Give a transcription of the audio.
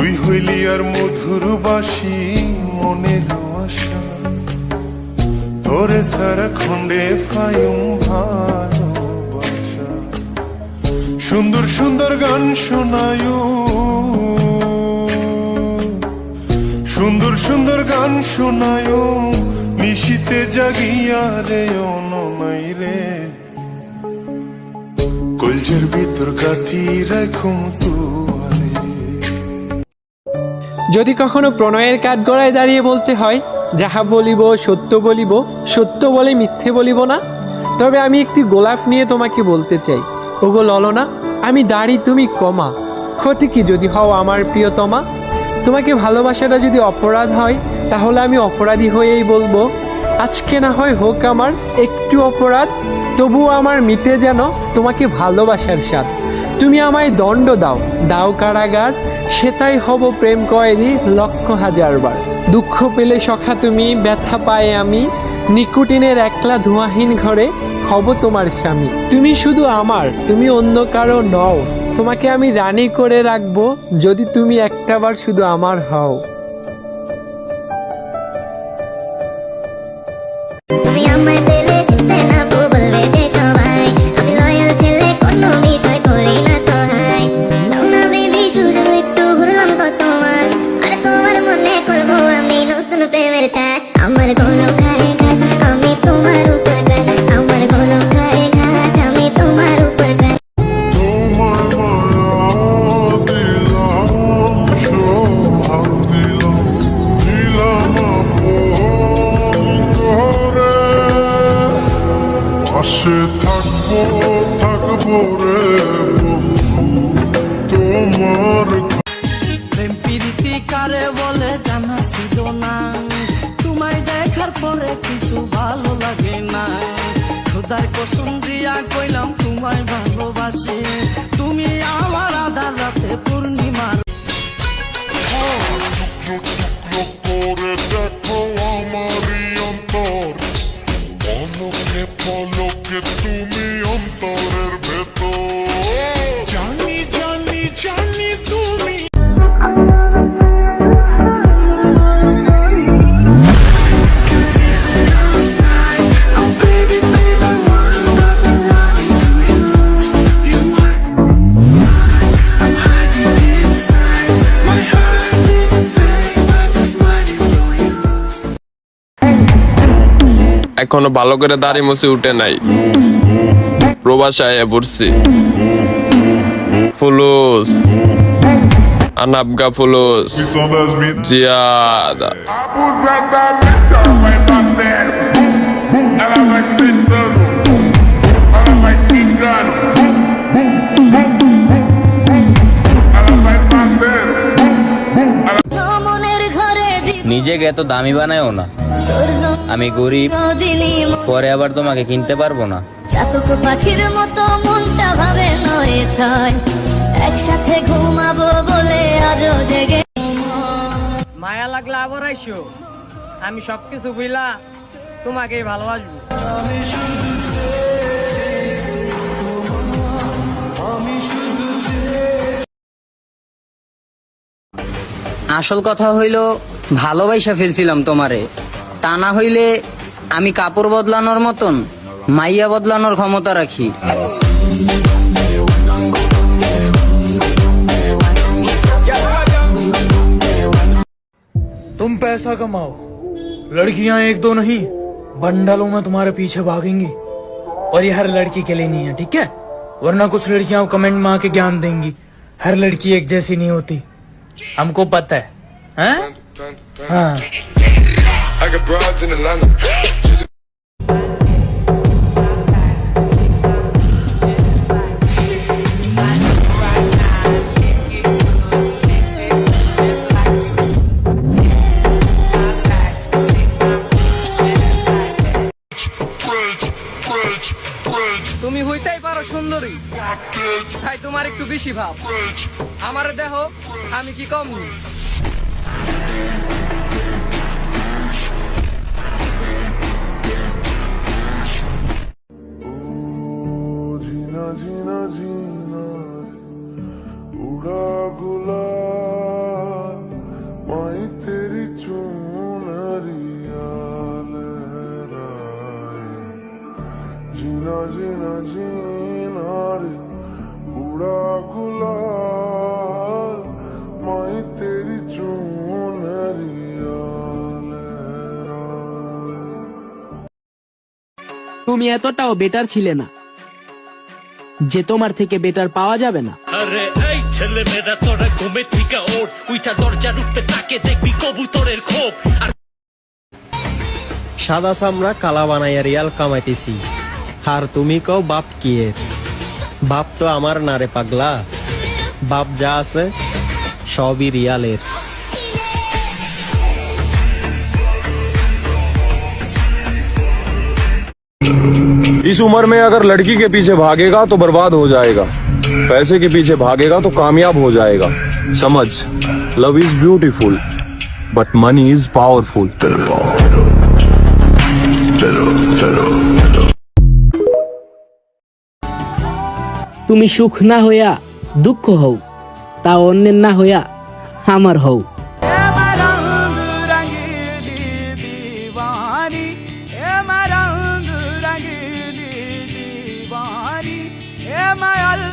তুই হইলি আর মধুর বাসি মনের আশা, তোরে সারা খন্ডে ফায়ুম ভালোবাসা। সুন্দর সুন্দর গান শোনায়ু, সুন্দর সুন্দর গান শোনায়ু, নিশিতে জাগিয়া রে অননাই রে, কলজের ভিতর কাঠি রাখুম তুয়ারে। যদি কখনো প্রণয়ের কাঠগড়ায় দাঁড়িয়ে বলতে হয় যাহা বলিব সত্য বলিব, সত্য বলে মিথ্যে বলিব না, তবে আমি একটি গোলাপ নিয়ে তোমাকে বলতে চাই, ওগো ললনা, আমি দাঁড়ি তুমি কমা, ক্ষতি কি যদি হও আমার প্রিয়তমা। তোমাকে ভালোবাসাটা যদি অপরাধ হয় তাহলে আমি অপরাধী হয়েই বলবো, আজকে না হয় হোক আমার একটু অপরাধ, তবুও আমার মিটে যেন তোমাকে ভালোবাসার স্বাদ। তুমি আমায় দণ্ড দাও, দাও কারাগার, সেটাই হব প্রেম কয়েদি লক্ষ হাজার বার। দুঃখ পেলে সখা তুমি, ব্যথা পায়ে আমি, নিকোটিনের একলা ধোঁয়াহীন ঘরে হব তোমার স্বামী। তুমি শুধু আমার, তুমি অন্য কারো নও, তোমাকে আমি রানী করে রাখবো যদি তুমি একটাবার শুধু আমার হও। তুমি আমায় পেলে সেনাপু বলবে যে সবাই, আমি লয়াল ছেলে কোনো বিষয় করি না তো হাই। দাও না বেবি সুযোগ একটু ঘুরলাম কত মাস, আর তোমার মনে করবো আমি নতুন প্রেমের চাষ। আমার কোনো খায় ঘাস, আমি তোমার উপর ঘাস, আমার কোনো খায় ঘাস, আমি তোমার উপর ঘাস। তোমার মায়া দিলাম, সোহাগ দিলাম, দিলাম আপন করে, পাশে থাকবো থাকবো রে বন্ধু তোমার। প্রেম প্রীতি কারে বলে জানা ছিল না, তোমায় দেখার পরে কিছু ভালো লাগে না। খোদার কসম দিয়া কইলাম তোমায় ভালোবাসি, তুমি আমার আধার রাতে পূর্ণিমার। টুকরো করে দেখো আমারই অন্তর, পলকে পলকে তুমি অন্তরের ভেতর। জানি জানি জানি তুমি এখনো ভালো করে দাড়ি মুছে উঠে নাই, প্রবাসায় পড়ছি। ফুলুস আনাবগা ফুলুস জিয়াদা। নিজেকে এত দামি বানায়ও না, আমি গরিব, পরে আবার তোমাকে কিনতে পারবো না। চাতক পাখির মতো মনটা ভাবে নয় ছয়, একসাথে ঘুমাবো বলে আজও জেগে। মায়া লাগলে আবার আইসো, আমি সবকিছু বুঝলা তোমাকেই ভালোবাসবো। আসল কথা হইল ভালোবাসা ফেলছিলাম তোমারে, তা না হইলে আমি কাপড় বদলানোর মতন মাইয়া বদলানোর ক্ষমতা রাখি। तुम पैसा कमाओ, लड़कियां एक दो नहीं बंडलों में तुम्हारे पीछे भागेंगी, और ये हर लड़की के लिए नहीं है, ठीक है? वरना कुछ लड़कियां कमेंट में आके ज्ञान देंगी हर लड़की एक जैसी नहीं होती, हमको पता है, हैं? हाँ। I got broads in Atlanta. তুমি হইতেই পারো সুন্দরী, তাই তোমার একটু বেশি ভাব। আমারে দেহ আমি কি কম? ঝিনা ঝিনা ঝিনা উড়া গুলা তুমি এতটাও বেটার ছিলে না যে তোমার থেকে বেটার পাওয়া যাবে না। আরে এই ছেলে মেয়েরা তোরা ঘুমে থেকে ওঠ, উইটা দরজার উপরে তাকে দেখবি কবুতরের খোপ। সাদা চামড়া কালা বানাইয়া রিয়াল কামাইতেছি, আর তুমি কও বাপ কি এর? বাপ তো আমার না রে পাগলা, বাপ যা আছে সবই রিয়ালের। इस उम्र में अगर लड़की के पीछे भागेगा तो बर्बाद हो जाएगा, पैसे के पीछे भागेगा तो कामयाब हो जाएगा। समझ, love is beautiful but money is powerful. তুমি সুখ না হইয়া দুঃখ হও, তা অন্যের না হইয়া আমার হও। My